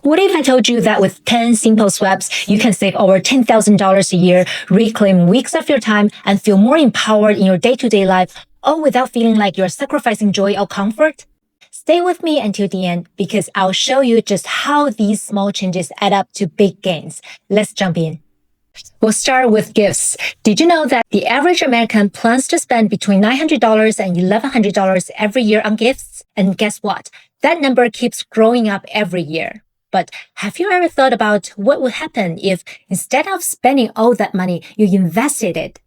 What if I told you that with 10 simple swaps, you can save over $10,000 a year, reclaim weeks of your time, and feel more empowered in your day-to-day life, all without feeling like you're sacrificing joy or comfort? Stay with me until the end because I'll show you just how these small changes add up to big gains. Let's jump in. We'll start with gifts. Did you know that the average American plans to spend between $900 and $1,100 every year on gifts? And guess what? That number keeps growing up every year. But have you ever thought about what would happen if instead of spending all that money, you invested it?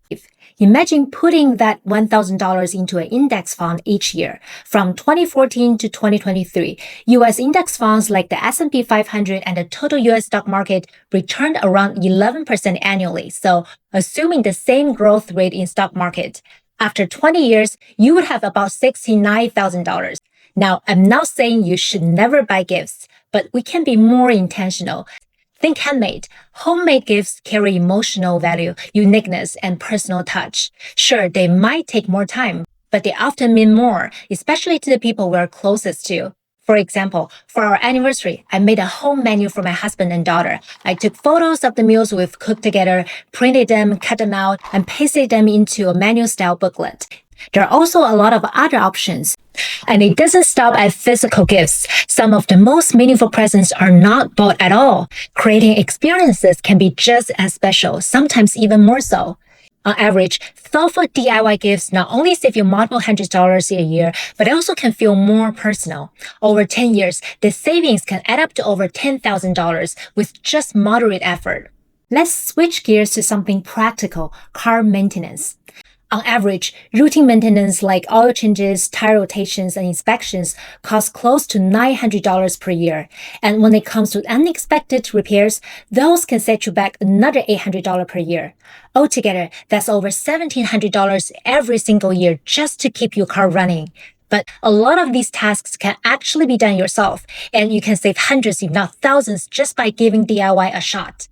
Imagine putting that $1,000 into an index fund each year. From 2014 to 2023, U.S. index funds like the S&P 500 and the total U.S. stock market returned around 11% annually. So assuming the same growth rate in stock market, after 20 years, you would have about $69,000. Now, I'm not saying you should never buy gifts, but we can be more intentional. Think handmade. Homemade gifts carry emotional value, uniqueness, and personal touch. Sure, they might take more time, but they often mean more, especially to the people we're closest to. For example, for our anniversary, I made a home menu for my husband and daughter. I took photos of the meals we've cooked together, printed them, cut them out, and pasted them into a menu-style booklet. There are also a lot of other options. And it doesn't stop at physical gifts. Some of the most meaningful presents are not bought at all. Creating experiences can be just as special, sometimes even more so. On average, thoughtful DIY gifts not only save you multiple $100s a year, but also can feel more personal. Over 10 years, the savings can add up to over $10,000 with just moderate effort. Let's switch gears to something practical, car maintenance. On average, routine maintenance like oil changes, tire rotations, and inspections cost close to $900 per year. And when it comes to unexpected repairs, those can set you back another $800 per year. Altogether, that's over $1,700 every single year just to keep your car running. But a lot of these tasks can actually be done yourself, and you can save hundreds if not thousands just by giving DIY a shot.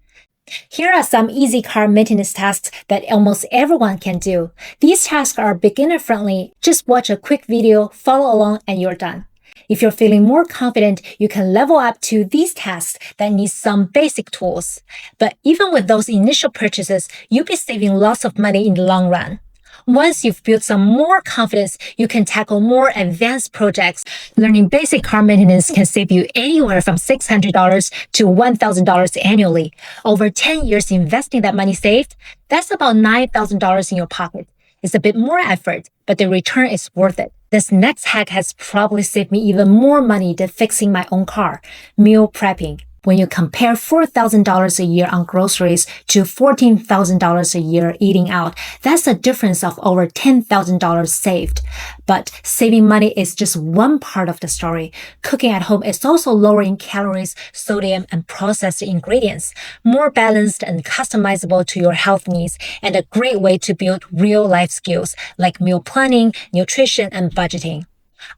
Here are some easy car maintenance tasks that almost everyone can do. These tasks are beginner-friendly. Just watch a quick video, follow along, and you're done. If you're feeling more confident, you can level up to these tasks that need some basic tools. But even with those initial purchases, you'll be saving lots of money in the long run. Once you've built some more confidence, you can tackle more advanced projects. Learning basic car maintenance can save you anywhere from $600 to $1,000 annually. Over 10 years investing that money saved, that's about $9,000 in your pocket. It's a bit more effort, but the return is worth it. This next hack has probably saved me even more money than fixing my own car: meal prepping. When you compare $4,000 a year on groceries to $14,000 a year eating out, that's a difference of over $10,000 saved. But saving money is just one part of the story. Cooking at home is also lowering calories, sodium, and processed ingredients, more balanced and customizable to your health needs, and a great way to build real-life skills like meal planning, nutrition, and budgeting.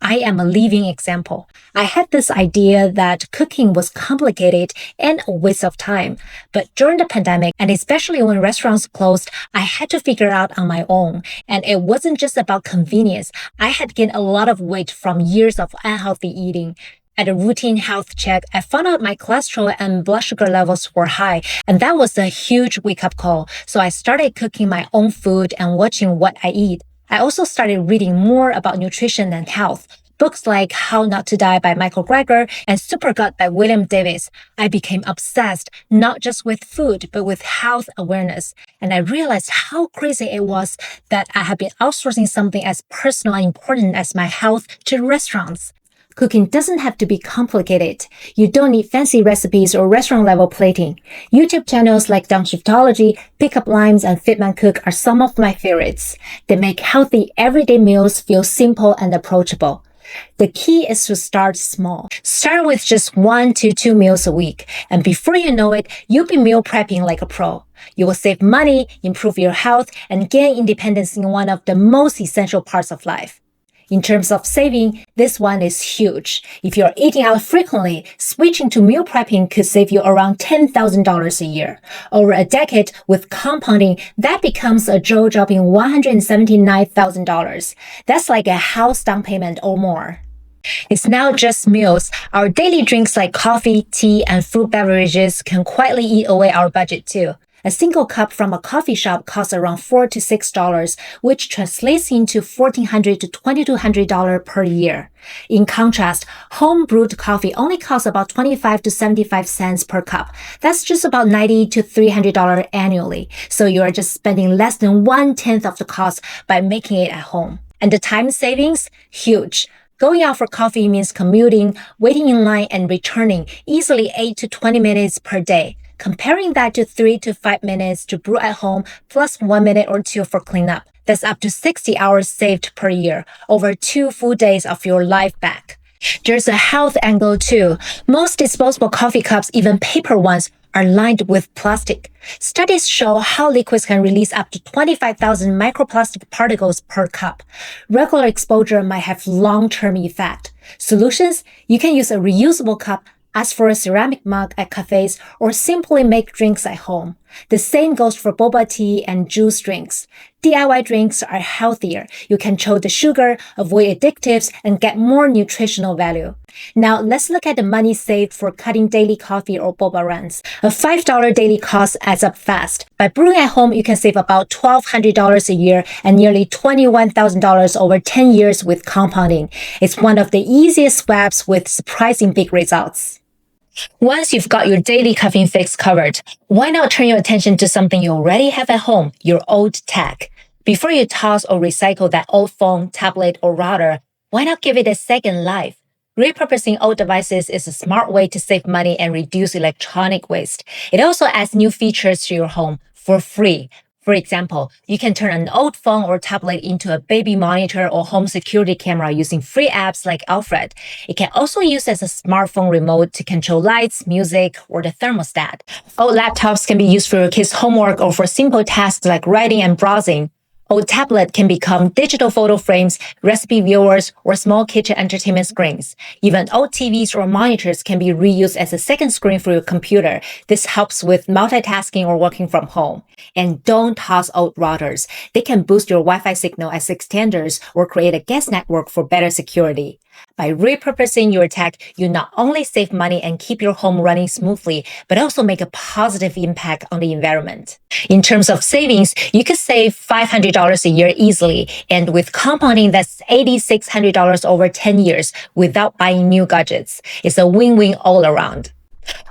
I am a living example. I had this idea that cooking was complicated and a waste of time. But during the pandemic, and especially when restaurants closed, I had to figure it out on my own. And it wasn't just about convenience. I had gained a lot of weight from years of unhealthy eating. At a routine health check, I found out my cholesterol and blood sugar levels were high, and that was a huge wake-up call. So I started cooking my own food and watching what I eat. I also started reading more about nutrition and health. Books like How Not to Die by Michael Greger and Super Gut by William Davis. I became obsessed, not just with food, but with health awareness. And I realized how crazy it was that I had been outsourcing something as personal and important as my health to restaurants. Cooking doesn't have to be complicated. You don't need fancy recipes or restaurant-level plating. YouTube channels like Downshiftology, Pickup Limes, and Fitman Cook are some of my favorites. They make healthy, everyday meals feel simple and approachable. The key is to start small. Start with just 1 to 2 meals a week, and before you know it, you'll be meal prepping like a pro. You will save money, improve your health, and gain independence in one of the most essential parts of life. In terms of saving, this one is huge. If you're eating out frequently, switching to meal prepping could save you around $10,000 a year. Over a decade, with compounding, that becomes a jaw-dropping $179,000. That's like a house down payment or more. It's not just meals. Our daily drinks like coffee, tea, and fruit beverages can quietly eat away our budget too. A single cup from a coffee shop costs around $4 to $6, which translates into $1,400 to $2,200 per year. In contrast, home brewed coffee only costs about 25 to 75 cents per cup. That's just about $90 to $300 annually. So you are just spending less than 1/10 of the cost by making it at home. And the time savings? Huge. Going out for coffee means commuting, waiting in line, and returning easily 8 to 20 minutes per day. Comparing that to 3 to 5 minutes to brew at home plus 1 minute or 2 for cleanup. That's up to 60 hours saved per year, over 2 full days of your life back. There's a health angle too. Most disposable coffee cups, even paper ones, are lined with plastic. Studies show how liquids can release up to 25,000 microplastic particles per cup. Regular exposure might have long-term effect. Solutions? You can use a reusable cup, ask for a ceramic mug at cafes, or simply make drinks at home. The same goes for boba tea and juice drinks. DIY drinks are healthier. You can control the sugar, avoid additives, and get more nutritional value. Now, let's look at the money saved for cutting daily coffee or boba runs. A $5 daily cost adds up fast. By brewing at home, you can save about $1,200 a year and nearly $21,000 over 10 years with compounding. It's one of the easiest swaps with surprising big results. Once you've got your daily caffeine fix covered, why not turn your attention to something you already have at home, your old tech? Before you toss or recycle that old phone, tablet, or router, why not give it a second life? Repurposing old devices is a smart way to save money and reduce electronic waste. It also adds new features to your home for free. For example, you can turn an old phone or tablet into a baby monitor or home security camera using free apps like Alfred. It can also use as a smartphone remote to control lights, music, or the thermostat. Old laptops can be used for your kids' homework or for simple tasks like writing and browsing. Old tablet can become digital photo frames, recipe viewers, or small kitchen entertainment screens. Even old TVs or monitors can be reused as a second screen for your computer. This helps with multitasking or working from home. And don't toss old routers. They can boost your Wi-Fi signal as extenders or create a guest network for better security. By repurposing your tech, you not only save money and keep your home running smoothly, but also make a positive impact on the environment. In terms of savings, you could save $500 a year easily, and with compounding, that's $8,600 over 10 years without buying new gadgets. It's a win-win all around.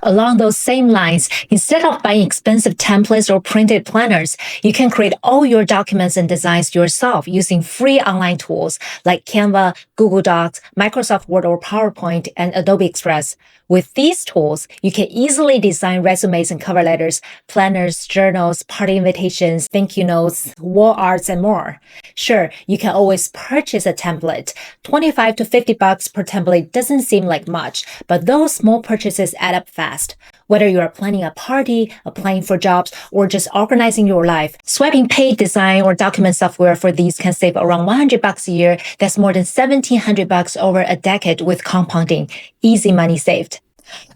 Along those same lines, instead of buying expensive templates or printed planners, you can create all your documents and designs yourself using free online tools like Canva, Google Docs, Microsoft Word or PowerPoint, and Adobe Express. With these tools, you can easily design resumes and cover letters, planners, journals, party invitations, thank you notes, wall arts, and more. Sure, you can always purchase a template. $25 to $50 per template doesn't seem like much, but those small purchases add up fast. Whether you are planning a party, applying for jobs, or just organizing your life, swiping paid design or document software for these can save around $100 a year. That's more than $1,700 over a decade with compounding. Easy money saved.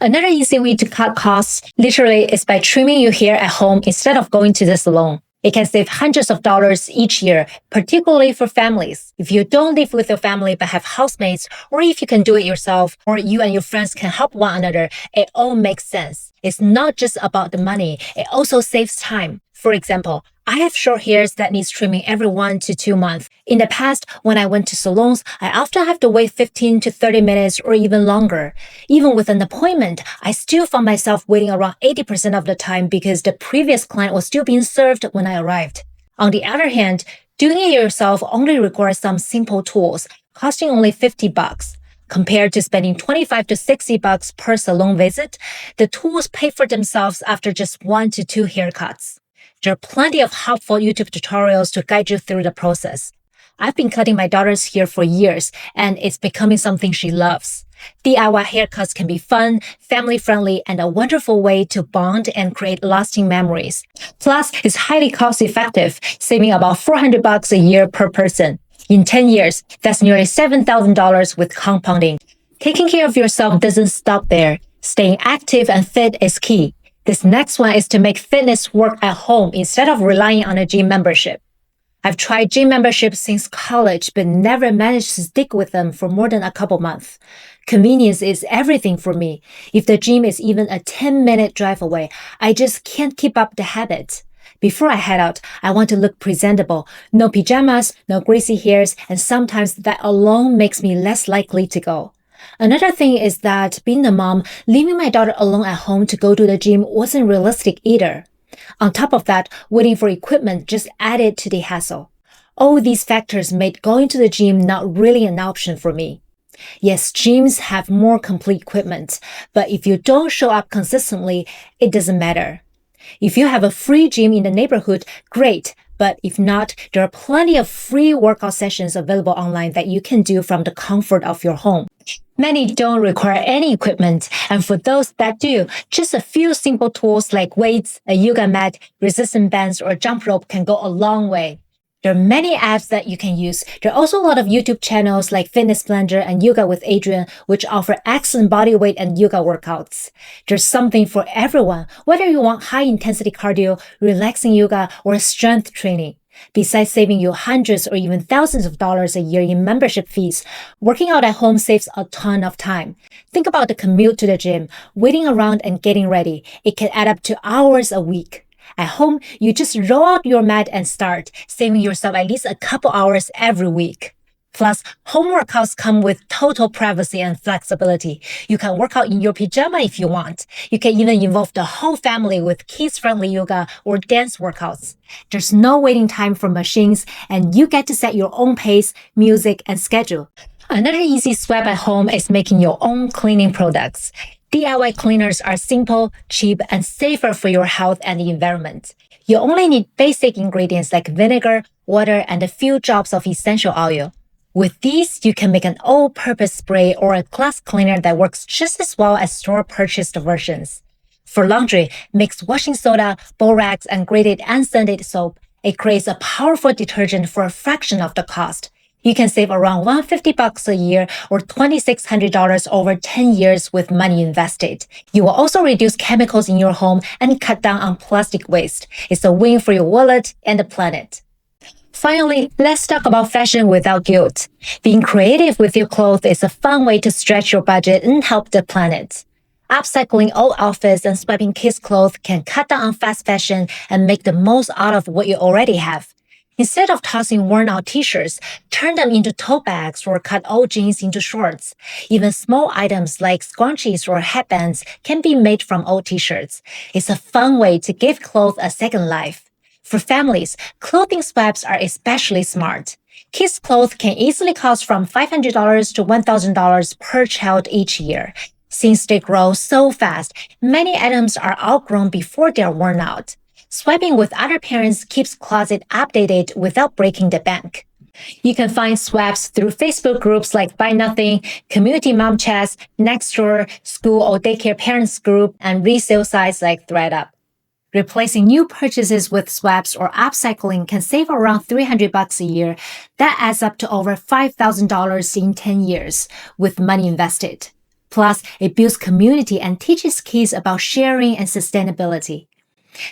Another easy way to cut costs, literally, is by trimming your hair at home instead of going to the salon. It can save hundreds of dollars each year, particularly for families. If you don't live with your family but have housemates, or if you can do it yourself, or you and your friends can help one another, it all makes sense. It's not just about the money, it also saves time. For example, I have short hairs that needs trimming every 1 to 2 months. In the past, when I went to salons, I often have to wait 15 to 30 minutes or even longer. Even with an appointment, I still found myself waiting around 80% of the time because the previous client was still being served when I arrived. On the other hand, doing it yourself only requires some simple tools, costing only $50. Compared to spending $25 to $60 per salon visit, the tools pay for themselves after just 1 to 2 haircuts. There are plenty of helpful YouTube tutorials to guide you through the process. I've been cutting my daughter's hair for years, and it's becoming something she loves. DIY haircuts can be fun, family-friendly, and a wonderful way to bond and create lasting memories. Plus, it's highly cost-effective, saving about $400 a year per person. In 10 years, that's nearly $7,000 with compounding. Taking care of yourself doesn't stop there. Staying active and fit is key. This next one is to make fitness work at home instead of relying on a gym membership. I've tried gym memberships since college, but never managed to stick with them for more than a couple months. Convenience is everything for me. If the gym is even a 10-minute drive away, I just can't keep up the habit. Before I head out, I want to look presentable. No pajamas, no greasy hairs, and sometimes that alone makes me less likely to go. Another thing is that being a mom, leaving my daughter alone at home to go to the gym wasn't realistic either. On top of that, waiting for equipment just added to the hassle. All these factors made going to the gym not really an option for me. Yes, gyms have more complete equipment, but if you don't show up consistently, it doesn't matter. If you have a free gym in the neighborhood, great, but if not, there are plenty of free workout sessions available online that you can do from the comfort of your home. Many don't require any equipment, and for those that do, just a few simple tools like weights, a yoga mat, resistance bands, or a jump rope can go a long way. There are many apps that you can use. There are also a lot of YouTube channels like Fitness Blender and Yoga with Adriene, which offer excellent body weight and yoga workouts. There's something for everyone, whether you want high-intensity cardio, relaxing yoga, or strength training. Besides saving you hundreds or even thousands of dollars a year in membership fees, working out at home saves a ton of time. Think about the commute to the gym, waiting around and getting ready. It can add up to hours a week. At home, you just roll out your mat and start, saving yourself at least a couple hours every week. Plus, home workouts come with total privacy and flexibility. You can work out in your pajama if you want. You can even involve the whole family with kids-friendly yoga or dance workouts. There's no waiting time for machines, and you get to set your own pace, music, and schedule. Another easy swap at home is making your own cleaning products. DIY cleaners are simple, cheap, and safer for your health and the environment. You only need basic ingredients like vinegar, water, and a few drops of essential oil. With these, you can make an all-purpose spray or a glass cleaner that works just as well as store-purchased versions. For laundry, mix washing soda, borax, and grated unscented soap. It creates a powerful detergent for a fraction of the cost. You can save around $150 a year or $2,600 over 10 years with money invested. You will also reduce chemicals in your home and cut down on plastic waste. It's a win for your wallet and the planet. Finally, let's talk about fashion without guilt. Being creative with your clothes is a fun way to stretch your budget and help the planet. Upcycling old outfits and swapping kids' clothes can cut down on fast fashion and make the most out of what you already have. Instead of tossing worn-out t-shirts, turn them into tote bags or cut old jeans into shorts. Even small items like scrunchies or headbands can be made from old t-shirts. It's a fun way to give clothes a second life. For families, clothing swaps are especially smart. Kids' clothes can easily cost from $500 to $1,000 per child each year. Since they grow so fast, many items are outgrown before they're worn out. Swapping with other parents keeps closet updated without breaking the bank. You can find swaps through Facebook groups like Buy Nothing, Community Mom Chats, Nextdoor, School or Daycare Parents Group, and resale sites like ThreadUp. Replacing new purchases with swaps or upcycling can save around $300 a year. That adds up to over $5,000 in 10 years with money invested. Plus, it builds community and teaches kids about sharing and sustainability.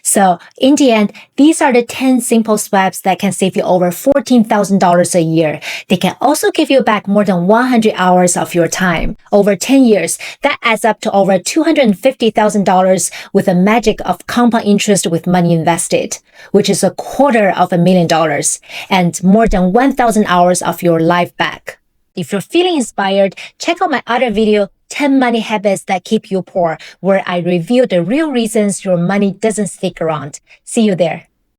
So, in the end, these are the 10 simple swaps that can save you over $14,000 a year. They can also give you back more than 100 hours of your time. Over 10 years, that adds up to over $250,000 with a magic of compound interest with money invested, which is $250,000 and more than 1,000 hours of your life back. If you're feeling inspired, check out my other video, 10 Money Habits That Keep You Poor, where I reveal the real reasons your money doesn't stick around. See you there.